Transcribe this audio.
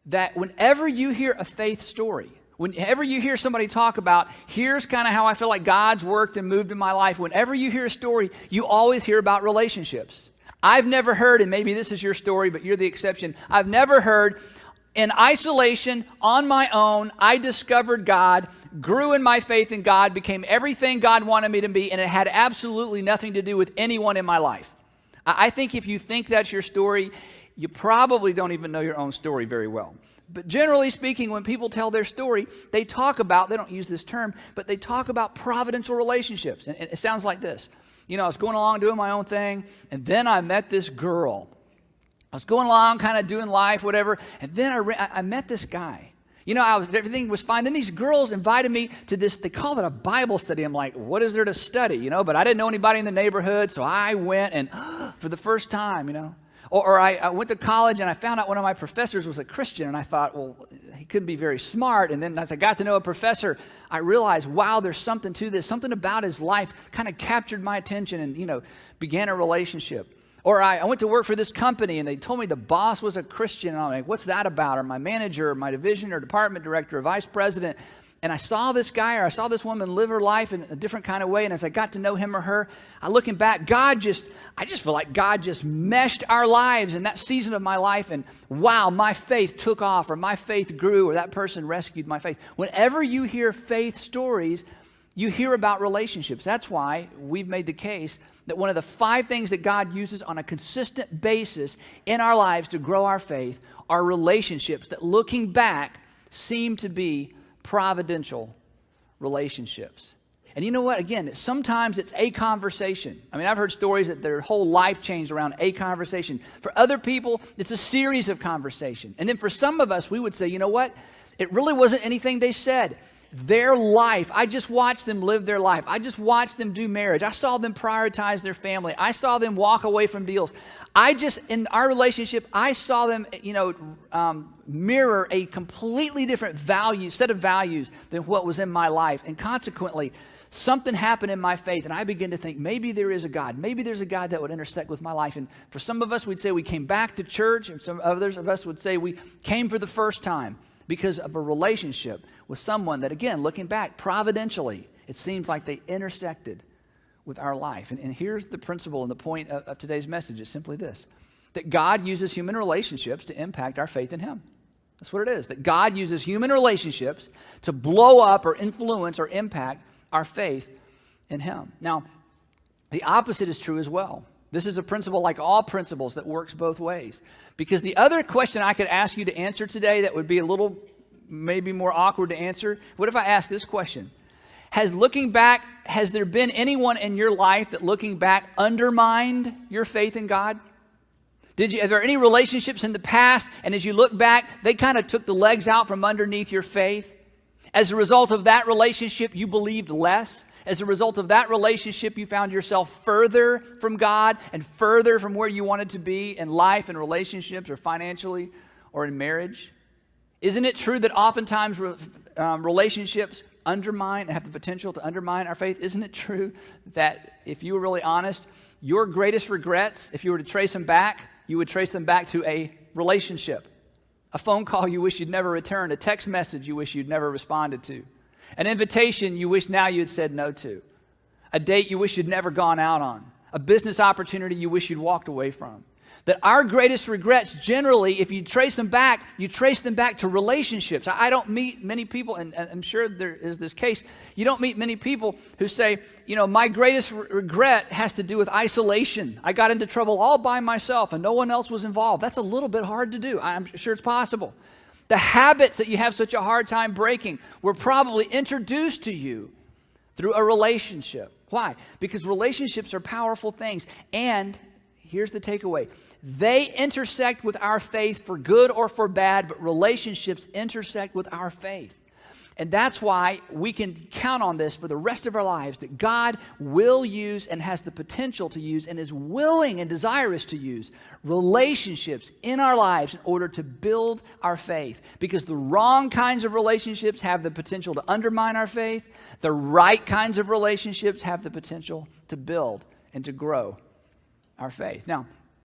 that whenever you hear a faith story, whenever you hear somebody talk about, here's kind of how I feel like God's worked and moved in my life, whenever you hear a story, you always hear about relationships. I've never heard, and maybe this is your story, but you're the exception, I've never heard, in isolation, on my own, I discovered God, grew in my faith in God, became everything God wanted me to be, and it had absolutely nothing to do with anyone in my life. I think if you think that's your story, you probably don't even know your own story very well. But generally speaking, when people tell their story, they talk about, they don't use this term, but they talk about providential relationships. And it sounds like this. You know, I was going along doing my own thing, and then I met this girl. I was going along kind of doing life, whatever, and then I met this guy. You know, everything was fine. Then these girls invited me to this, they call it a Bible study. I'm like, what is there to study, you know? But I didn't know anybody in the neighborhood, so I went, and for the first time, you know. Or I went to college and I found out one of my professors was a Christian, and I thought, well, he couldn't be very smart. And then as I got to know a professor, I realized, wow, there's something to this. Something about his life kind of captured my attention and, you know, began a relationship. Or I went to work for this company and they told me the boss was a Christian. And I'm like, what's that about? Or my manager, or my division or department director, or vice president. And I saw this guy or I saw this woman live her life in a different kind of way. And as I got to know him or her, looking back, I just feel like God just meshed our lives in that season of my life. And wow, my faith took off, or my faith grew, or that person rescued my faith. Whenever you hear faith stories, you hear about relationships. That's why we've made the case that one of the 5 things that God uses on a consistent basis in our lives to grow our faith are relationships that, looking back, seem to be providential relationships. And you know what? Again, sometimes it's a conversation. I mean, I've heard stories that their whole life changed around a conversation. For other people, it's a series of conversations. And then for some of us, we would say, you know what? It really wasn't anything they said. Their life, I just watched them live their life. I just watched them do marriage. I saw them prioritize their family. I saw them walk away from deals. In our relationship, I saw them, mirror a completely different set of values than what was in my life. And consequently, something happened in my faith, and I began to think, maybe there is a God. Maybe there's a God that would intersect with my life. And for some of us, we'd say we came back to church, and some others of us would say we came for the first time because of a relationship with someone that, again, looking back, providentially, it seemed like they intersected with our life. And here's the principle and the point of today's message. It's simply this, that God uses human relationships to impact our faith in Him. That's what it is, that God uses human relationships to blow up or influence or impact our faith in Him. Now, the opposite is true as well. This is a principle, like all principles, that works both ways. Because the other question I could ask you to answer today that would be a little maybe more awkward to answer, what if I ask this question? Has there been anyone in your life that, looking back, undermined your faith in God? Are there any relationships in the past, and as you look back, they kind of took the legs out from underneath your faith? As a result of that relationship, you believed less? As a result of that relationship, you found yourself further from God and further from where you wanted to be in life and relationships or financially or in marriage? Isn't it true that oftentimes relationships undermine and have the potential to undermine our faith? Isn't it true that if you were really honest, your greatest regrets, if you were to trace them back, you would trace them back to a relationship, a phone call you wish you'd never returned, a text message you wish you'd never responded to, an invitation you wish now you'd said no to, a date you wish you'd never gone out on, a business opportunity you wish you'd walked away from. That our greatest regrets, generally, if you trace them back to relationships. I don't meet many people, and I'm sure there is this case, you don't meet many people who say, my greatest regret has to do with isolation. I got into trouble all by myself and no one else was involved. That's a little bit hard to do. I'm sure it's possible. The habits that you have such a hard time breaking were probably introduced to you through a relationship. Why? Because relationships are powerful things, and here's the takeaway. They intersect with our faith for good or for bad, but relationships intersect with our faith. And that's why we can count on this for the rest of our lives, that God will use and has the potential to use and is willing and desirous to use relationships in our lives in order to build our faith. Because the wrong kinds of relationships have the potential to undermine our faith. The right kinds of relationships have the potential to build and to grow our faith. Now,